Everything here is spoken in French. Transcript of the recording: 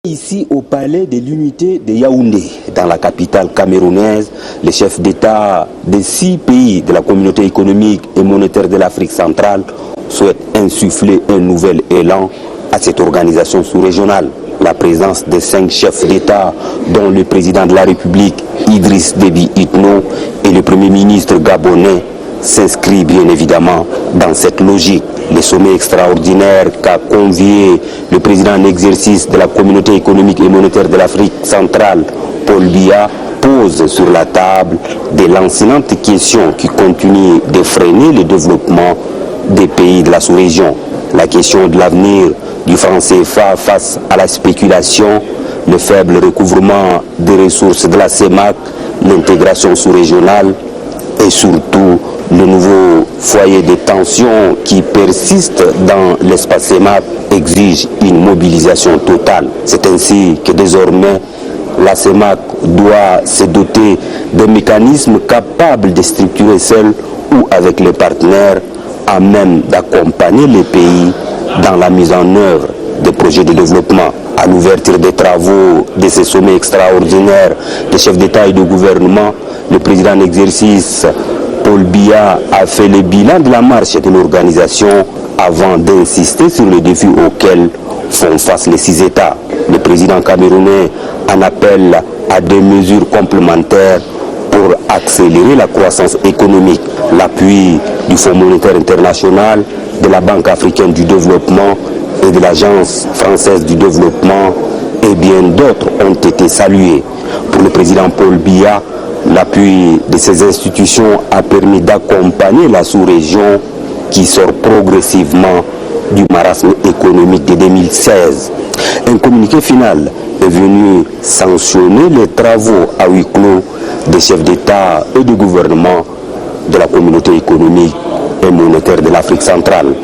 Ici au palais de l'unité de Yaoundé, dans la capitale camerounaise, les chefs d'État des 6 pays de la communauté économique et monétaire de l'Afrique centrale souhaitent insuffler un nouvel élan à cette organisation sous-régionale. La présence des 5 chefs d'État, dont le président de la République, Idriss Déby Itno, et le Premier ministre gabonais, s'inscrit bien évidemment dans cette logique. Le sommet extraordinaire qu'a convié le président en exercice de la communauté économique et monétaire de l'Afrique centrale, Paul Biya, pose sur la table de lancinantes questions qui continuent de freiner le développement des pays de la sous-région. La question de l'avenir du franc CFA face à la spéculation, le faible recouvrement des ressources de la CEMAC, l'intégration sous-régionale et surtout le nouveau foyer de tension qui persiste dans l'espace CEMAC exige une mobilisation totale. C'est ainsi que désormais la CEMAC doit se doter d'un mécanisme capable de structurer seul ou avec les partenaires à même d'accompagner les pays dans la mise en œuvre des projets de développement. À l'ouverture des travaux de ce sommet extraordinaire des chefs d'État et de gouvernement, le président en exercice Paul Biya a fait le bilan de la marche de l'organisation avant d'insister sur les défis auxquels font face les 6 États. Le président camerounais en appelle à des mesures complémentaires pour accélérer la croissance économique. L'appui du Fonds monétaire international, de la Banque africaine du développement et de l'Agence française du développement et bien d'autres ont été salués. Pour le président Paul Biya, l'appui de ces institutions a permis d'accompagner la sous-région qui sort progressivement du marasme économique de 2016. Un communiqué final est venu sanctionner les travaux à huis clos des chefs d'État et de gouvernement de la communauté économique et monétaire de l'Afrique centrale.